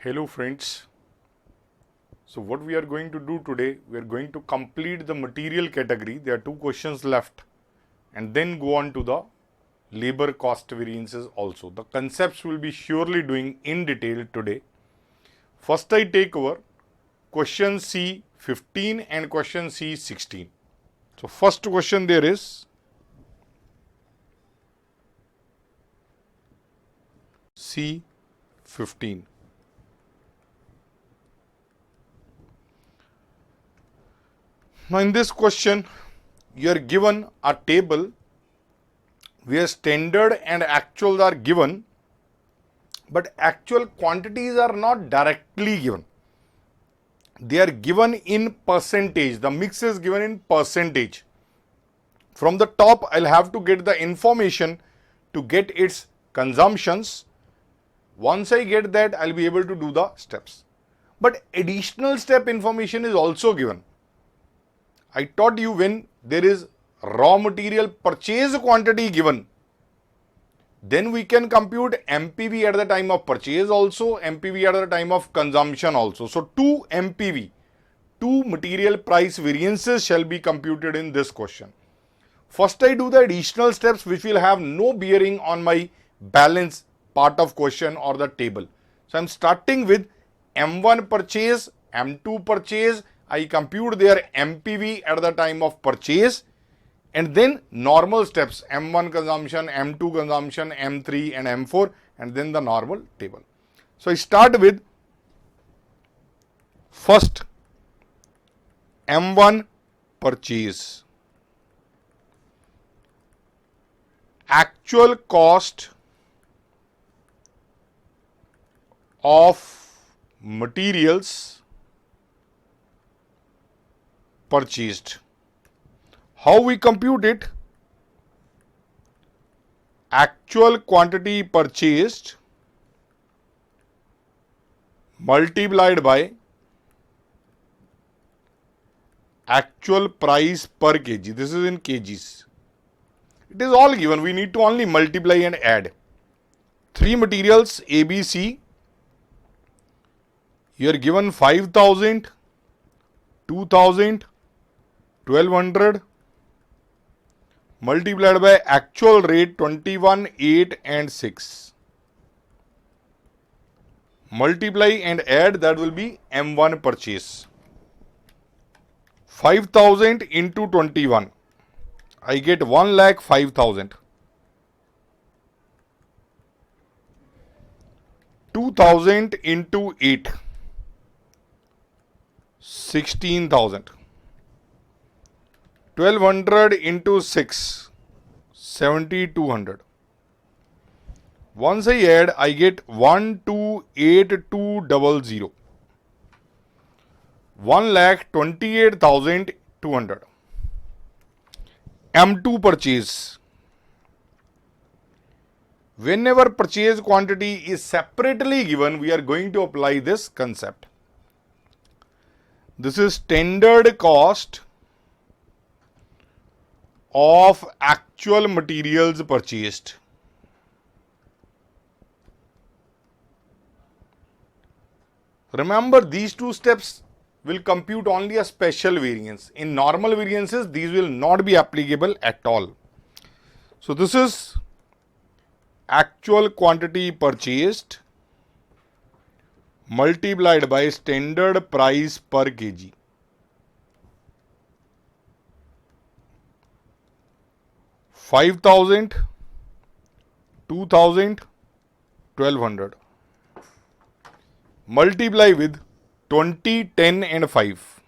Hello friends. So what we are going to do today, we are going to complete the material category. There are two questions left and then go on to the labor cost variances also. The concepts will be surely doing in detail today. First I take over question C15 and question C16. So first question there is C15. Now in this question, you are given a table where standard and actuals are given, but actual quantities are not directly given. They are given in percentage. The mix is given in percentage. From the top, I'll have to get the information to get its consumptions. Once I get that, I'll be able to do the steps. But additional step information is also given. I taught you when there is raw material purchase quantity given, then we can compute MPV at the time of purchase also, MPV at the time of consumption also. So, two MPV, two material price variances shall be computed in this question. First, I do the additional steps which will have no bearing on my balance part of question or the table. So, I am starting with M1 purchase, M2 purchase. I compute their MPV at the time of purchase and then normal steps M1 consumption, M2 consumption, M3 and M4 and then the normal table. So I start with first M1 purchase. Actual cost of materials purchased. How we compute it? Actual quantity purchased multiplied by actual price per kg. This is in kgs. It is all given. We need to only multiply and add. Three materials A, B, C. Here given 5,000, 2,000, 1,200 multiplied by actual rate 21, 8 and 6. Multiply and add, that will be M1 purchase. 5,000 into 21. I get 1,05,000. 2,000 into 8. 16,000. 1,200 into 6, 7,200. Once I add, I get 1,282,00. 1,28,200. M2 purchase. Whenever purchase quantity is separately given, we are going to apply this concept. This is standard cost of actual materials purchased. Remember, these two steps will compute only a special variance. In normal variances, these will not be applicable at all. So, this is actual quantity purchased multiplied by standard price per kg. $5,000, 2,000, 1,200. Multiply with 20, 10 and 5.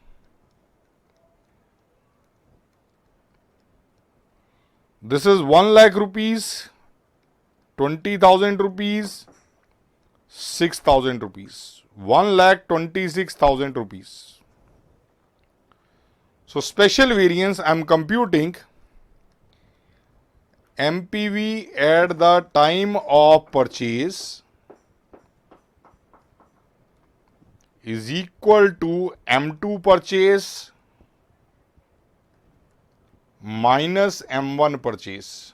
This is 1 lakh rupees, 20,000 rupees, 6,000 rupees. 1,26,000 rupees. So special variance I am computing MPV at the time of purchase is equal to M2 purchase minus M1 purchase.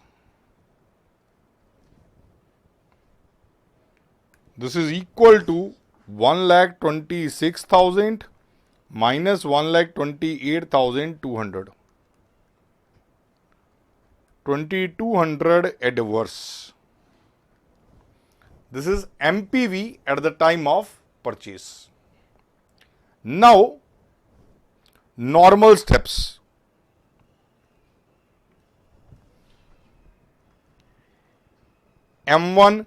This is equal to 1,26,000 minus 1,28,200. 2,200 adverse. This is MPV at the time of purchase. Now, normal steps. M1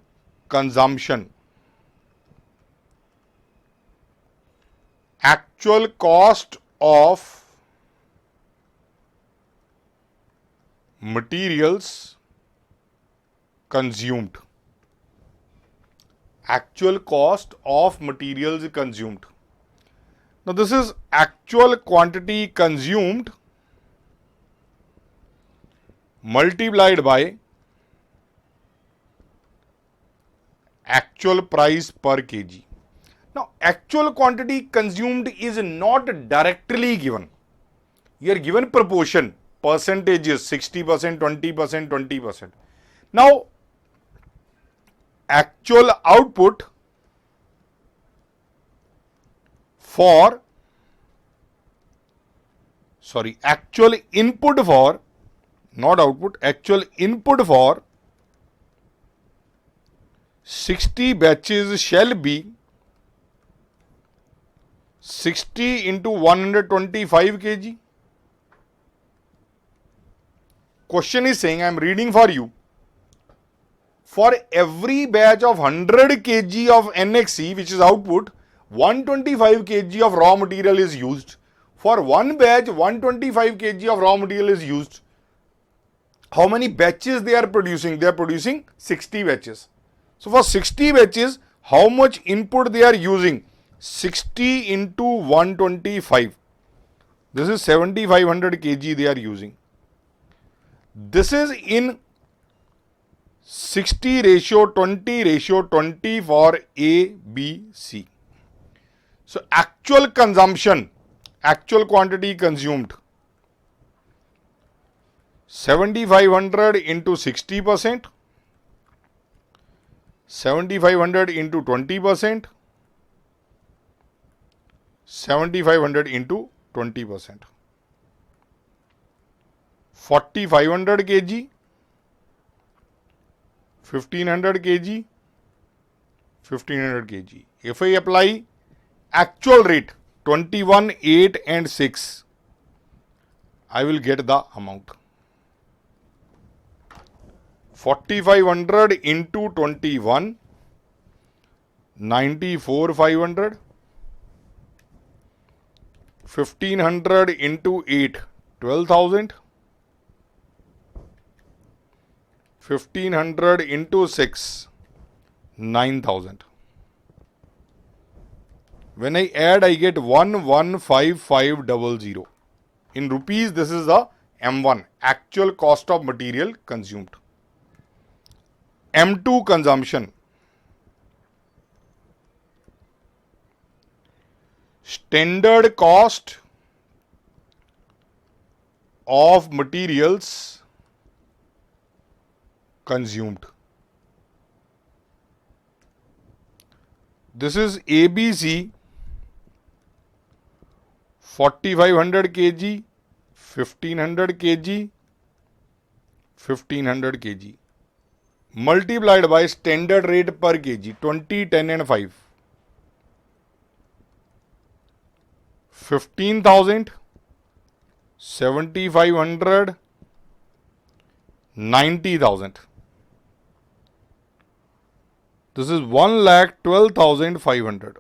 consumption. Actual cost of materials consumed. Actual cost of materials consumed. Now this is actual quantity consumed multiplied by actual price per kg. Now actual quantity consumed is not directly given. You are given proportion, percentages, 60%, 20%, 20%. Now actual output for, actual input for, not output, actual input for 60 batches shall be 60 into 125 kg. Question is saying, I am reading for you. For every batch of 100 kg of NXE, which is output, 125 kg of raw material is used. For one batch, 125 kg of raw material is used. How many batches they are producing? They are producing 60 batches. So for 60 batches, how much input they are using? 60 into 125. This is 7500 kg they are using. This is in 60 ratio 20 ratio 20 for A, B, C. So actual consumption, actual quantity consumed, 7500 into 60%, 7500 into 20%, 7500 into 20%. 4500 kg, 1500 kg, 1500 kg. If I apply actual rate 21, 8 and 6, I will get the amount. 4500 into 21, 94,500. 1500 into 8, 12,000. 1500 into 6, 9,000. When I add, I get 115500. In rupees, this is the M1, actual cost of material consumed. M2 consumption. Standard cost of materials consumed. This is ABC, 4500 kg, 1500 kg, 1500 kg multiplied by standard rate per kg 20, 10 and 5. 15,000, 7,500, 90,000. This is 1,12,500.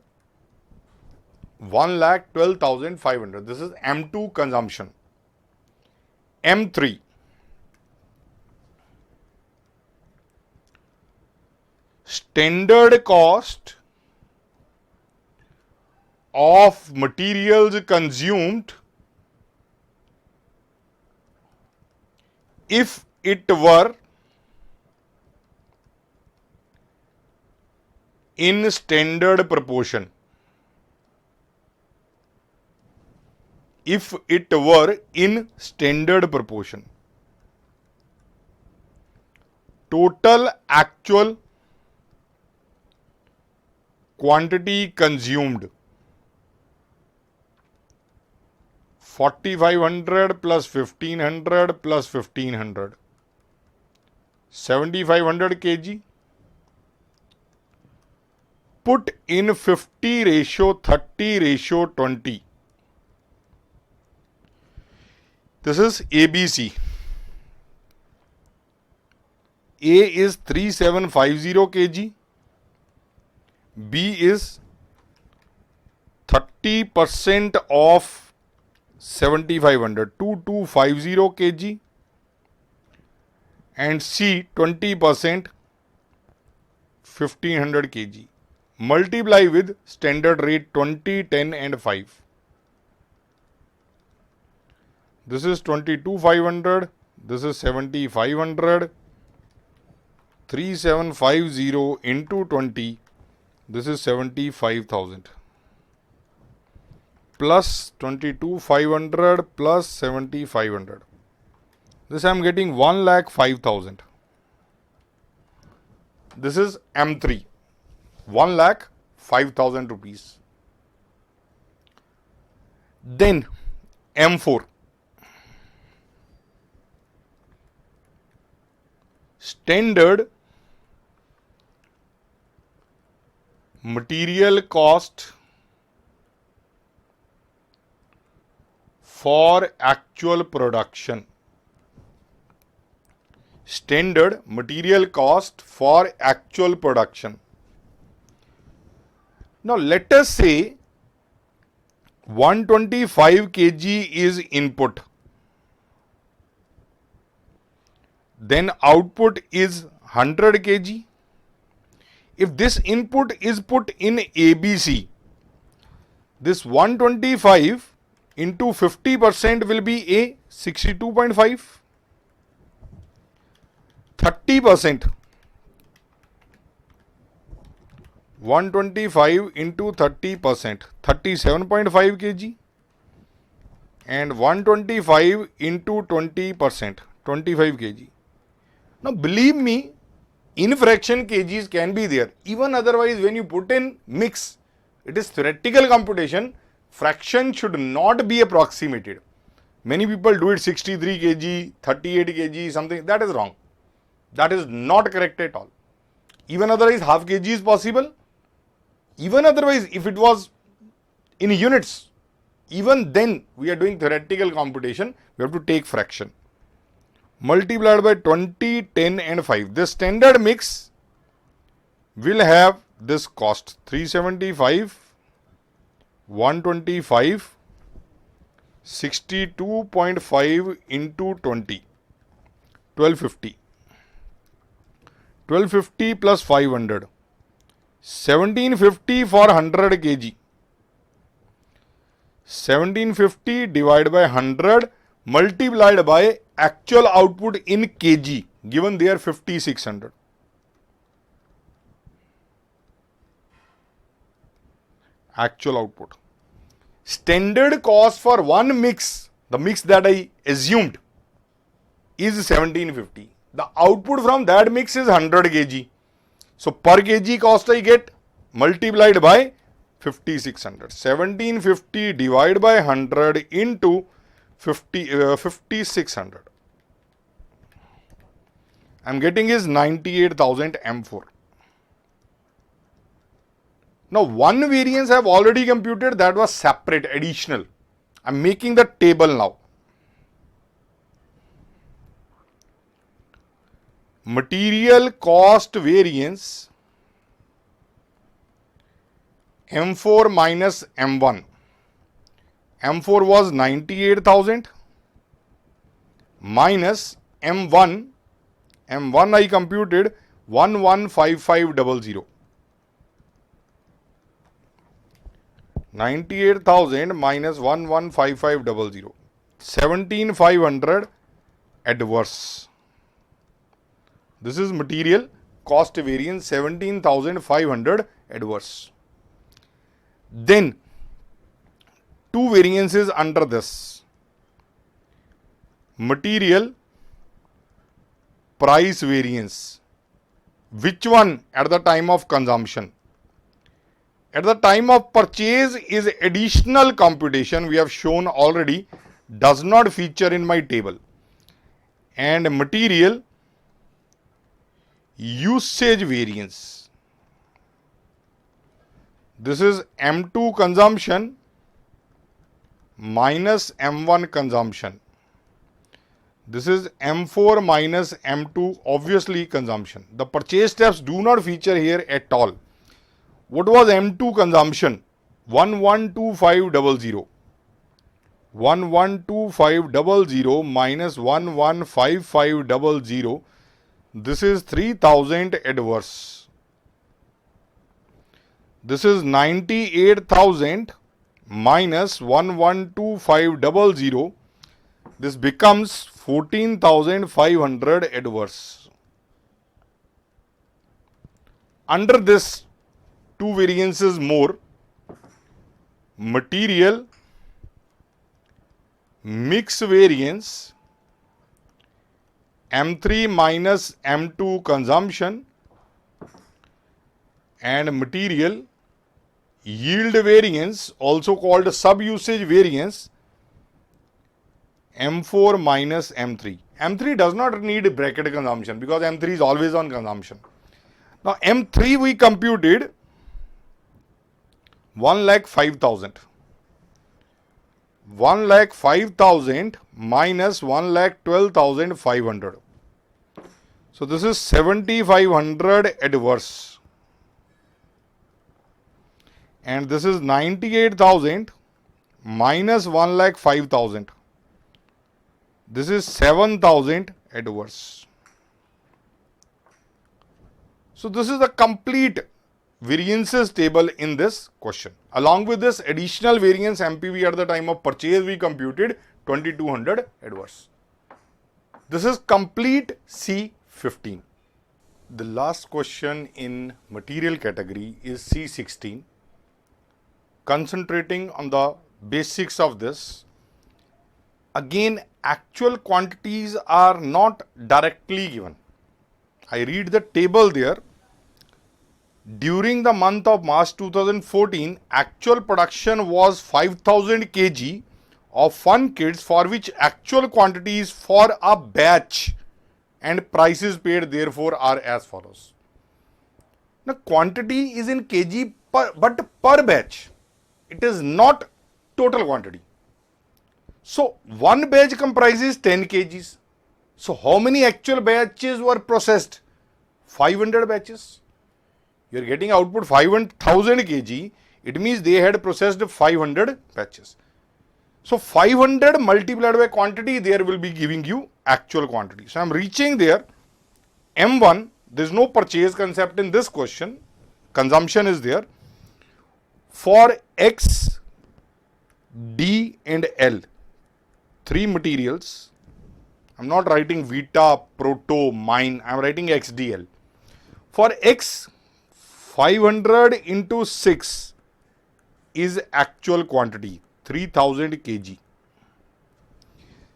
1,12,500. This is M2 consumption. M3. Standard cost of materials consumed if it were in standard proportion. If it were in standard proportion. Total actual quantity consumed 4500 plus 1500 plus 1500, 7500 kg. Put in 50 ratio 30 ratio 20. This is ABC. A is 3750 kg. B is 30% of 7500, 2250 kg. And C 20%, 1500 kg. Multiply with standard rate 20, 10 and 5. This is 22,500. This is 7,500. 3750 into 20. This is 75,000. Plus 22,500 plus 7,500. This I am getting 1,05,000. This is M3. 1,05,000 rupees. Then M4. Standard material cost for actual production. Standard material cost for actual production. Now let us say 125 kg is input. Then output is 100 kg. If this input is put in ABC, this 125 into 50% will be A, 62.5. 30%. 125 into 30%, 37.5 kg. And 125 into 20%, 25 kg. Now believe me, in fraction kgs can be there. Even otherwise, when you put in mix, it is theoretical computation. Fraction should not be approximated. Many people do it 63 kg, 38 kg, something. That is wrong. That is not correct at all. Even otherwise, half kg is possible. Even otherwise, if it was in units, even then we are doing theoretical computation. We have to take fraction. Multiplied by 20, 10 and 5. This standard mix will have this cost 375, 125, 62.5 into 20, 1250. 1250 plus 500, 1750 for 100 kg. 1750 divided by 100 multiplied by actual output in kg, given there 5600. Actual output. Standard cost for one mix, the mix that I assumed, is 1750. The output from that mix is 100 kg. So per kg cost I get multiplied by 5600. 1750 divided by 100 into 5600. I am getting is 98,000 M4. Now one variance I have already computed, that was separate, additional. I am making the table now. Material cost variance M4 minus M1. M4 was 98,000 minus M1. M1 I computed 115500. 98,000 minus 115500. 17,500 adverse. This is material cost variance 17,500 adverse. Then two variances under this. Material price variance. Which one at the time of consumption? at the time of purchase is additional computation, we have shown already, does not feature in my table. And material usage variance, this is M2 consumption minus M1 consumption. This is M4 minus M2, obviously consumption. The purchase steps do not feature here at all. What was M2 consumption? 112500. 112500 minus 115500. This is 3000 adverse. This is 98,000 minus 112500. This becomes 14,500 adverse. Under this, two variances more. Material mix variance, M3 minus M2 consumption, and material yield variance, also called sub-usage variance, M4 minus M3. M3 does not need bracket consumption because M3 is always on consumption. Now M3 we computed 1,05,000. 1,05,000 minus 1,12,500. So this is 7,500 adverse. And this is 98,000 minus 1,05,000. This is 7,000 adverse. So this is the complete variances table in this question. Along with this additional variance MPV at the time of purchase, we computed 2,200 adverse. This is complete C15. The last question in material category is C16. Concentrating on the basics of this. Again, actual quantities are not directly given. I read the table there. During the month of March 2014, actual production was 5,000 kg of fun kits, for which actual quantities for a batch and prices paid therefore are as follows. Now quantity is in kg but per batch. It is not total quantity. So one batch comprises 10 kgs. So how many actual batches were processed? 500 batches. You are getting output 5,000 kg. It means they had processed 500 batches. So 500 multiplied by quantity, there will be giving you actual quantity. So I am reaching there. M1, there is no purchase concept in this question. Consumption is there. For X, D and L, three materials. I am not writing Vita, Proto, Mine. I am writing XDL. For X, 500 into 6 is actual quantity, 3000 kg.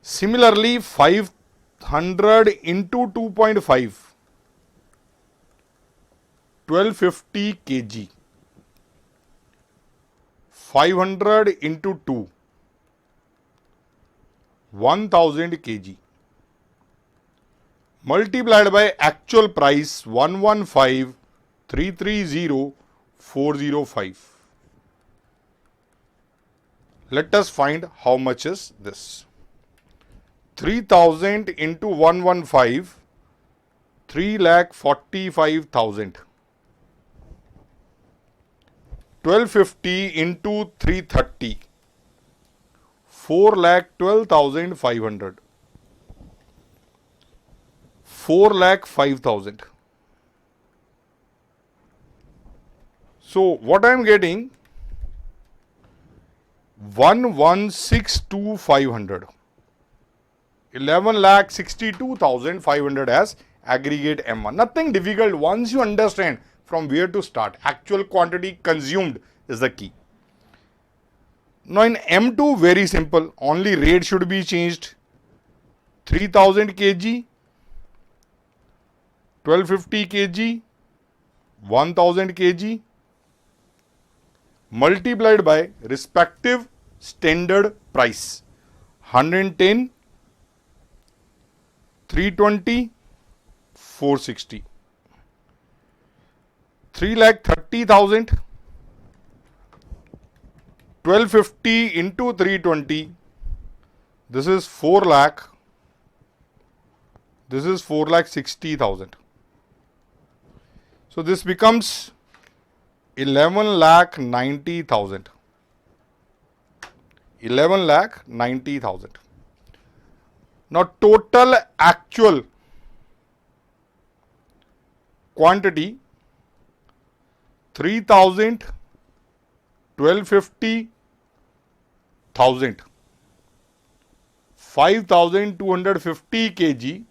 Similarly, 500 into 2.5, 1250 kg. 500 into 2, 1000 kg. Multiplied by actual price 115,330,405. Let us find how much is this. 3000 into 115, 3,45,000. 1250 into 330, 4,12,500. 4,05,000. So what I am getting, 1,162,500. 11,62,500 as aggregate M1. Nothing difficult once you understand from where to start. Actual quantity consumed is the key. Now in M2, very simple. Only rate should be changed. 3000 kg, 1250 kg, 1000 kg, multiplied by respective standard price. 110, 320, 460. 3,30,000, 1250 into 320. This is 4 lakh. This is 4,60,000. So this becomes 11,90,000. 11,90,000. Now total actual quantity 3,000, 1250, 1,000. 5,250 kg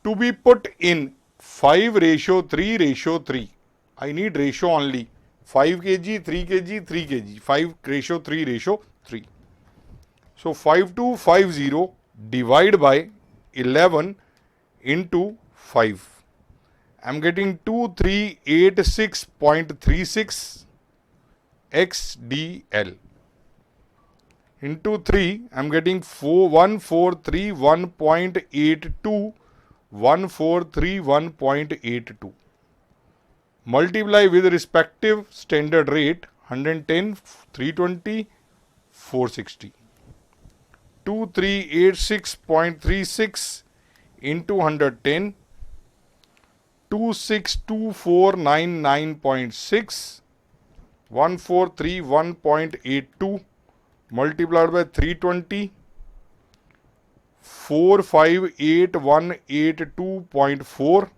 to be put in 5:3:3. I need ratio only. 5 kg, 3 kg, 3 kg. 5:3:3. So 5250 divide by 11 into 5. I am getting 2386.36 XDL. Into 3, I am getting 1431.82. 1431.82. Multiply with respective standard rate 110, 320, 460. 2386.36 into 110, 262499.6, 1431.82 multiplied by 320, 458,182.4,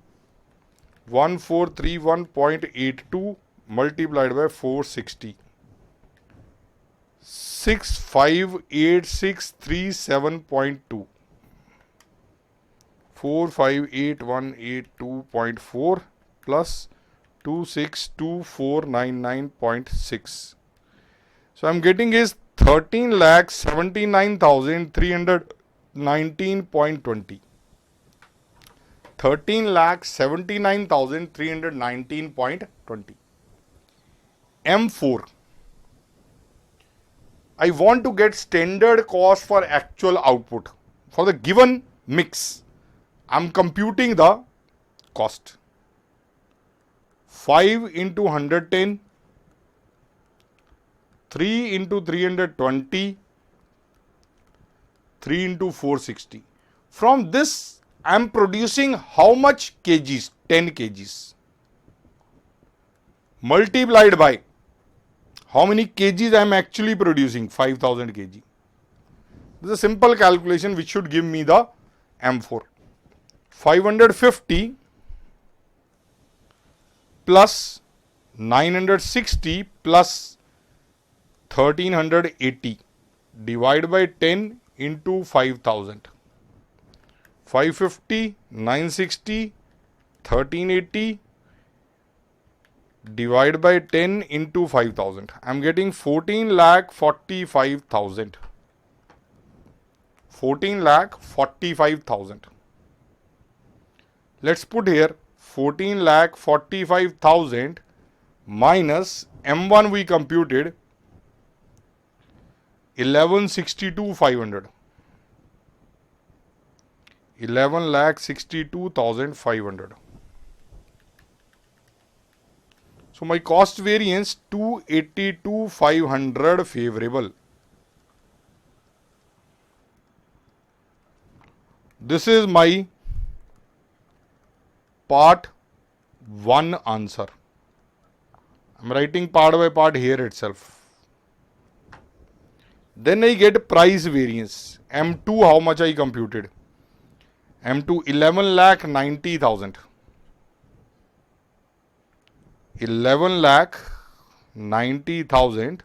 1431.82 multiplied by 460, 658,637.2, 458,182.4 plus 262499.6. So I am getting is 13,79,319.20. 13,79,319.20. M4. I want to get standard cost for actual output. For the given mix, I am computing the cost. 5 into 110, 3 into 320, 3 into 460. From this, I am producing how much kgs? 10 kgs. Multiplied by how many kgs I am actually producing? 5,000 kg. This is a simple calculation which should give me the M4. 550 plus 960 plus 1380 divided by 10 into 5,000. 550, 960, 1380 divided by 10 into 5,000. I am getting 14,45,000. 14,45,000. Let's put here 14,45,000 minus M1 we computed 11,62,500. 11,62,500. So my cost variance 282,500 favorable. This is my part 1 answer. I am writing part by part here itself. Then I get price variance. M2 how much I computed? M2 11,90,000. 11,90,000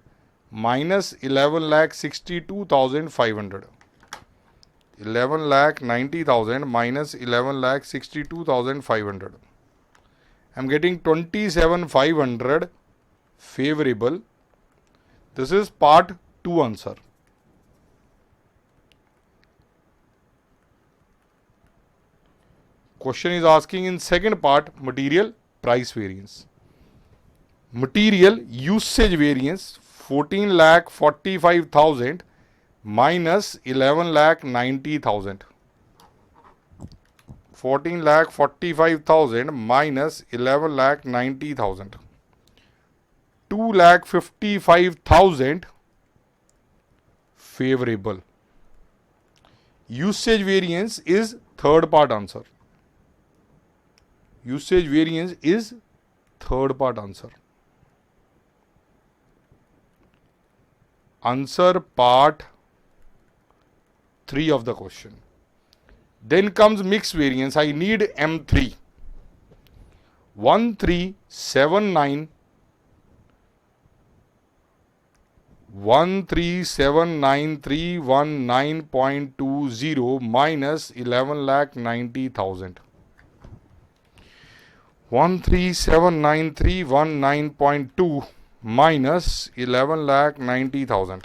minus 11,62,500. 11,90,000 minus 11,62,500. I am getting 27,500 favorable. This is part 2 answer. Question is asking in second part material price variance. Material usage variance 14,45,000 minus 11,90,000. 14,45,000 minus 11,90,000. 2,55,000 favorable. Usage variance is third part answer. Usage variance is third part answer. Answer part 3 of the question. Then comes mixed variance. I need M3. 1379 1379319.20 minus 11,90,000. 1379319.2 minus 11,90,000.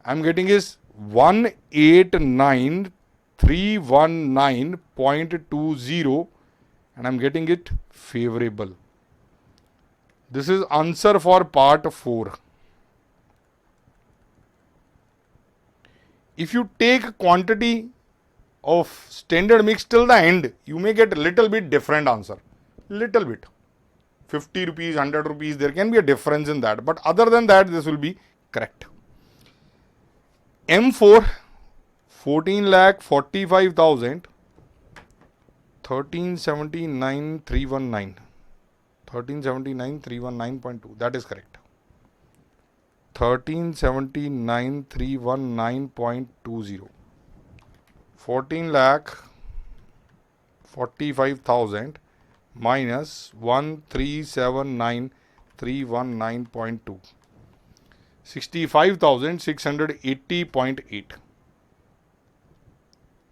I'm getting is 189,319.20 and I'm getting it favorable. This is answer for part 4. If you take quantity of standard mix till the end, you may get a little bit different answer. Little bit. 50 rupees, 100 rupees, there can be a difference in that. But other than that, this will be correct. M4, 14,45,000, 1379,319. 1379,319.2. That is correct. 1379,319.20. 14,45,000 minus 1,379,319.2. 65,680.8.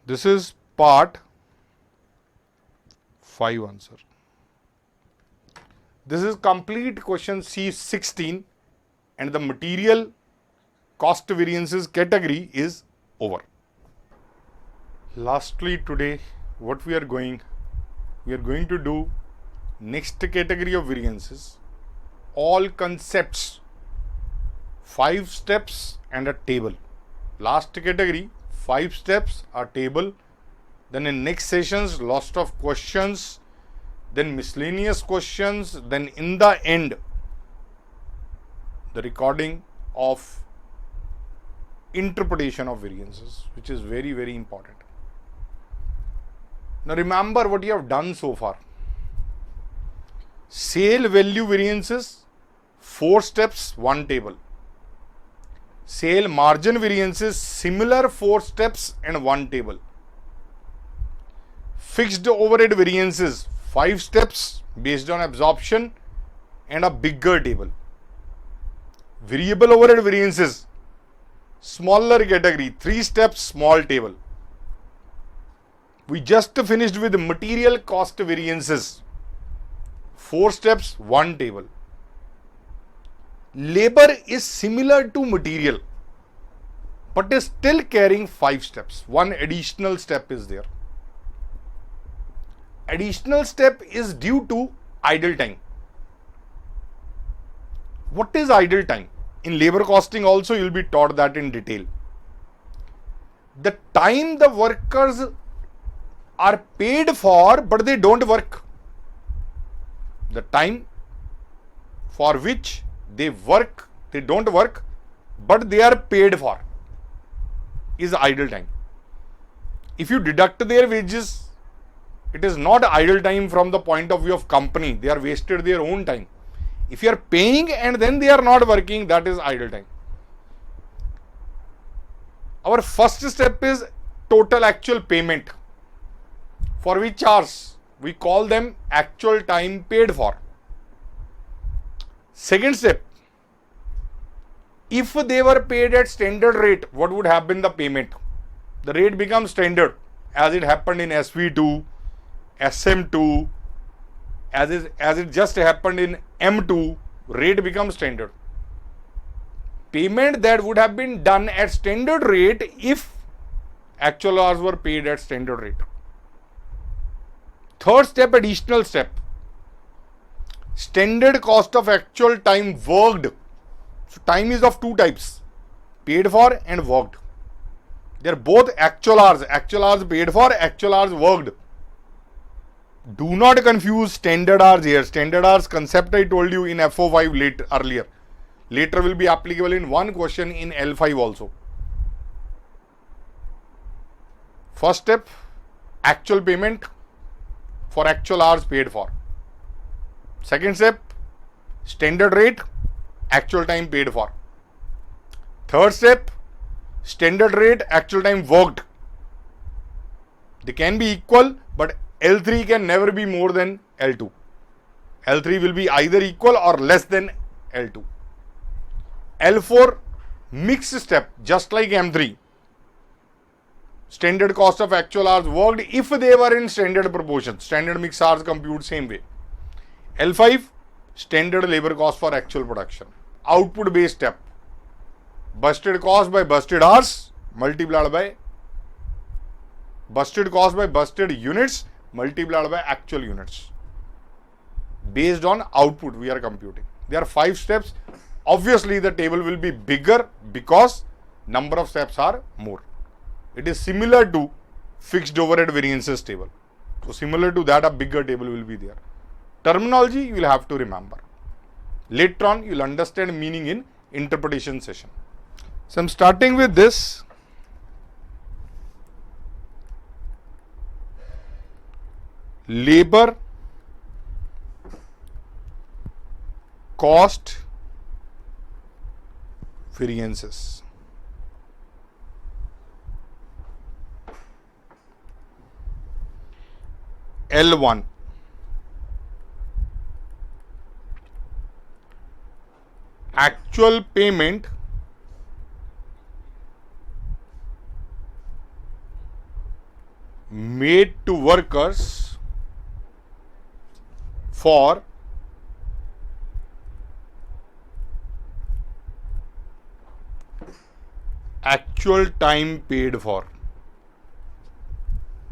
This is part 5 answer. This is complete question C16 and the material cost variances category is over. Lastly today what we are going to do next category of variances, all concepts, 5 steps and a table. Last category 5 steps, a table. Then in next sessions lots of questions, then miscellaneous questions, then in the end the recording of interpretation of variances, which is very, very important. Now remember what you have done so far. Sale value variances, 4 steps, 1 table. Sale margin variances, similar 4 steps and 1 table. Fixed overhead variances, 5 steps based on absorption and a bigger table. Variable overhead variances, smaller category, 3 steps, small table. We just finished with material cost variances, 4 steps, 1 table. Labor is similar to material, but is still carrying 5 steps. 1 additional step is there. Additional step is due to idle time. What is idle time? In labor costing also you will be taught that in detail. The time the workers are paid for but they don't work. The time for which they work, they don't work, but they are paid for is idle time. If you deduct their wages, it is not idle time from the point of view of company. They are wasted their own time. If you are paying and then they are not working, that is idle time. Our first step is total actual payment. For which hours? We call them actual time paid for. Second step, if they were paid at standard rate, what would have been the payment? The rate becomes standard as it happened in SV2, SM2, as it just happened in M2, rate becomes standard. Payment that would have been done at standard rate if actual hours were paid at standard rate. Third step, additional step. Standard cost of actual time worked. So time is of two types, paid for and worked. They are both actual hours paid for, actual hours worked. Do not confuse standard hours here. Standard hours concept I told you in FO5 earlier. Later will be applicable in one question in L5 also. First step, actual payment for actual hours paid for. Second step, standard rate, actual time paid for. Third step, standard rate, actual time worked. They can be equal, but L3 can never be more than L2. L3 will be either equal or less than L2. L4, mixed step, just like M3. Standard cost of actual hours worked if they were in standard proportion. Standard mix hours compute same way. L5, standard labor cost for actual production. Output based step. Busted cost by busted hours multiplied by busted cost by busted units multiplied by actual units. Based on output we are computing. There are 5 steps. Obviously the table will be bigger because number of steps are more. It is similar to fixed overhead variances table. So similar to that, a bigger table will be there. Terminology you will have to remember. Later on you will understand meaning in interpretation session. So I am starting with this. Labor cost variances. L1, actual payment made to workers for actual time paid for.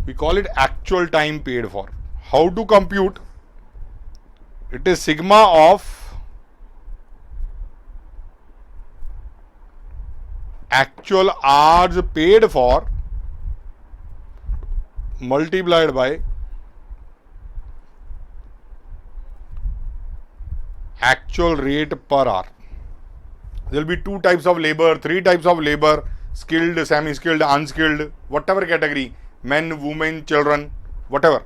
We call it actual time paid for. How to compute? It is sigma of actual hours paid for multiplied by actual rate per hour. There will be 2 types of labor, 3 types of labor, skilled, semi-skilled, unskilled, whatever category, men, women, children, whatever.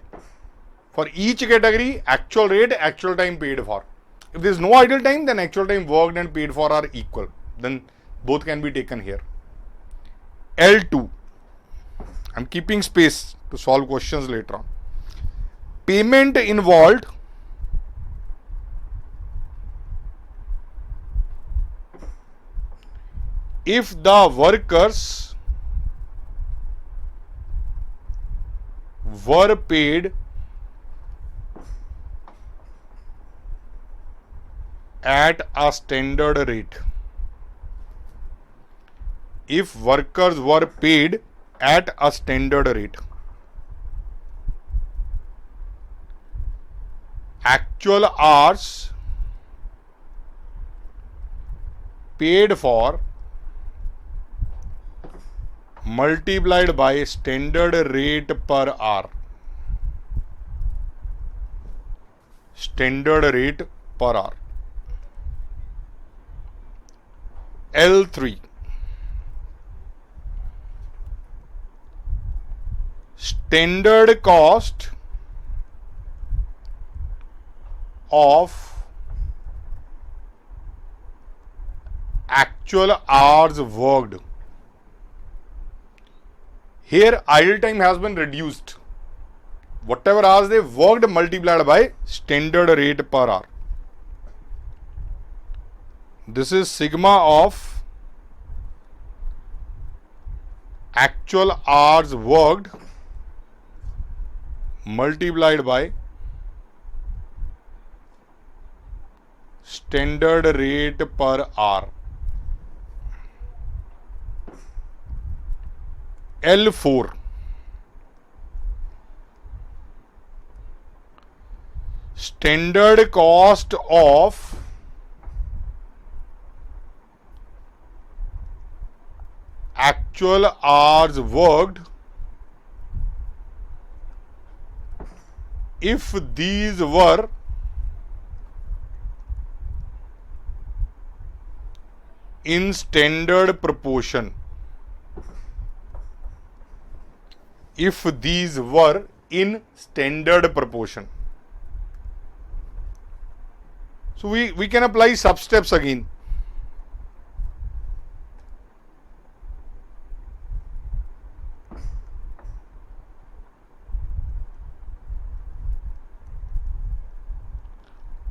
For each category, actual rate, actual time paid for. If there is no idle time, then actual time worked and paid for are equal. Then both can be taken here. L2. I am keeping space to solve questions later on. Payment involved if the workers were paid at a standard rate. If workers were paid at a standard rate. Actual hours paid for multiplied by standard rate per hour. Standard rate per hour. L3. Standard cost of actual hours worked. Here idle time has been reduced. Whatever hours they worked multiplied by standard rate per hour. This is sigma of actual hours worked multiplied by standard rate per hour. L4. standard cost of actual hours worked if these were in standard proportion. If these were in standard proportion. So we can apply sub steps again.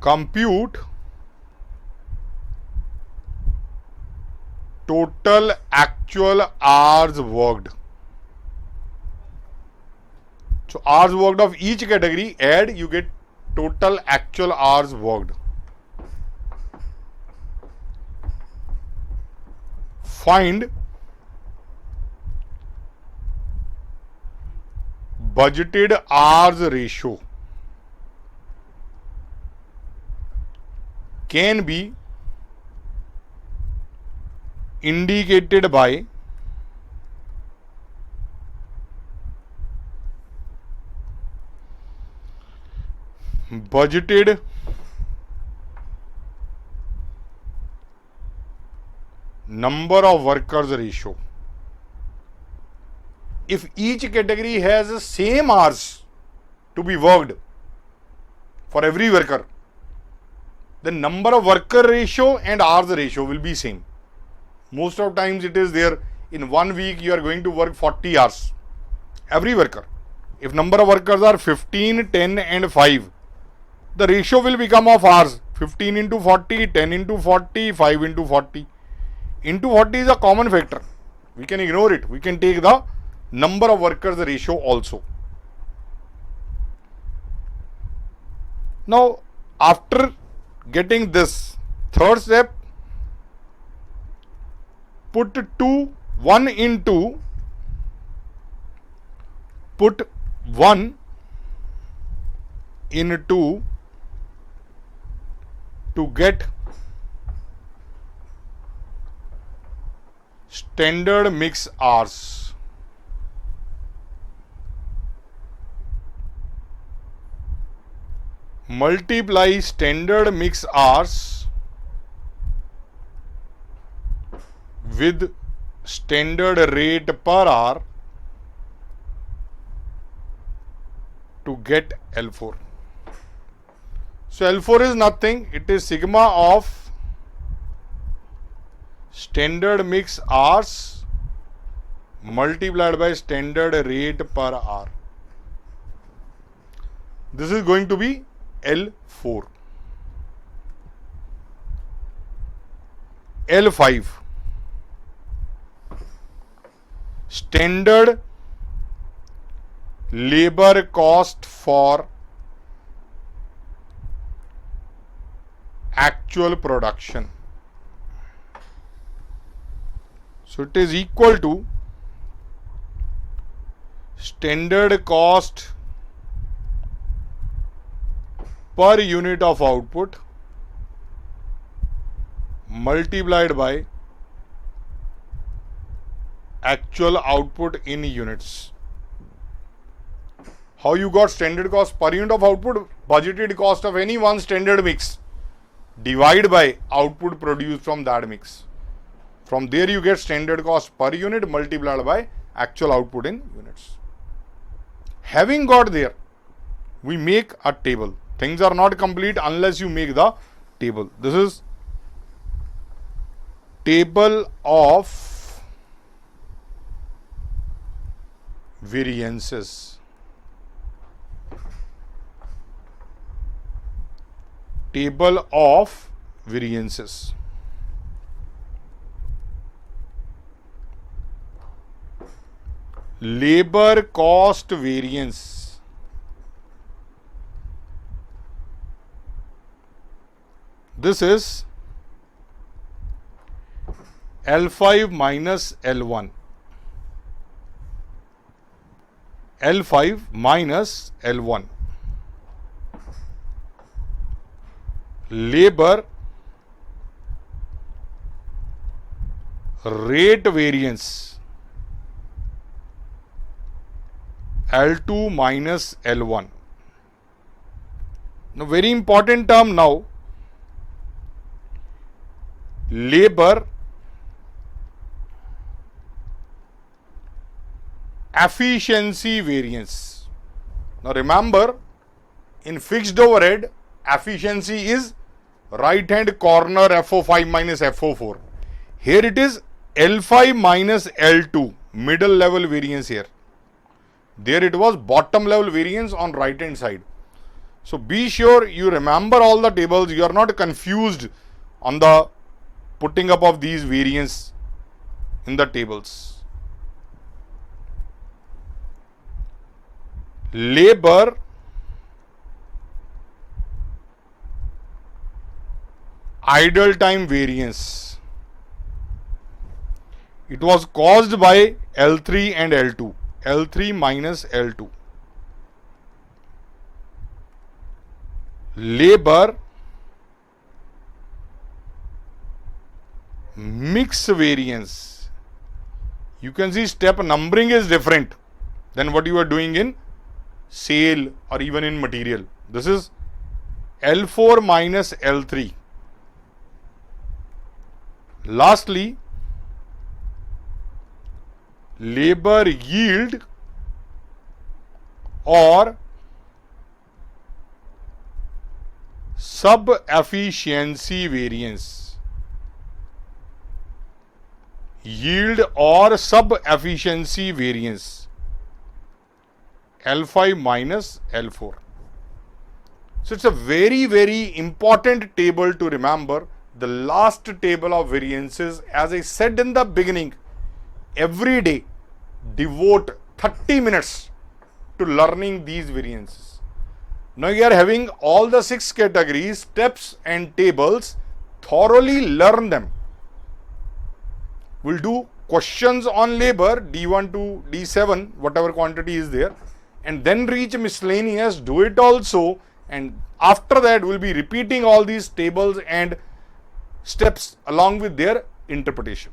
Compute total actual hours worked. So hours worked of each category, add, you get total actual hours worked. Find budgeted hours ratio. Can be indicated by budgeted number of workers ratio. If each category has the same hours to be worked for every worker, the number of worker ratio and hours ratio will be same. Most of times it is there. In 1 week you are going to work 40 hours, every worker. If number of workers are 15, 10 and 5, the ratio will become of hours 15 into 40, 10 into 40, 5 into 40. Into 40 is a common factor. We can ignore it. We can take the number of workers ratio also. Now, after getting this, third step, put 1 into to get standard mix hours. Multiply standard mix hours with standard rate per hour to get L4. So L4 is nothing, it is sigma of standard mix hours multiplied by standard rate per hour. This is going to be L4. L5, standard labor cost for actual production. So it is equal to standard cost per unit of output multiplied by actual output in units. How you got standard cost per unit of output? Budgeted cost of any one standard mix divide by output produced from that mix. From there you get standard cost per unit multiplied by actual output in units. Having got there, we make a table. Things are not complete unless you make the table. This is table of variances. Table of variances. Labor cost variance. This is L5 minus L1. L5 minus L1. labor rate variance L2 minus L1. Now, very important term now, labor efficiency variance. Now remember, in fixed overhead, efficiency is right hand corner FO5 minus FO4. Here it is L5 minus L2, middle level variance here. There it was bottom level variance on right hand side. So be sure you remember all the tables, you are not confused on the putting up of these variance in the tables. Labor idle time variance. It was caused by L3 and L2. L3 minus L2. Labor mix variance. You can see step numbering is different than what you are doing in sale or even in material. This is L4 minus L3. Lastly, labor yield or sub-efficiency variance. Yield or sub-efficiency variance. L5 minus L4. So it's a very, very important table to remember. The last table of variances, as I said in the beginning, every day devote 30 minutes to learning these variances. Now you are having all the 6 categories, steps and tables. Thoroughly learn them. We'll do questions on labor D1 to D7, whatever quantity is there, and then reach miscellaneous, do it also, and after that we'll be repeating all these tables and steps along with their interpretation.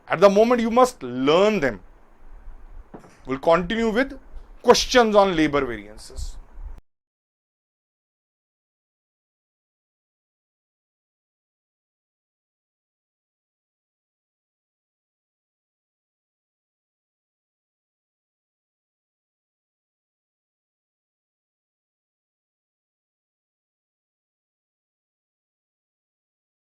At the moment you must learn them. We'll continue with questions on labor variances.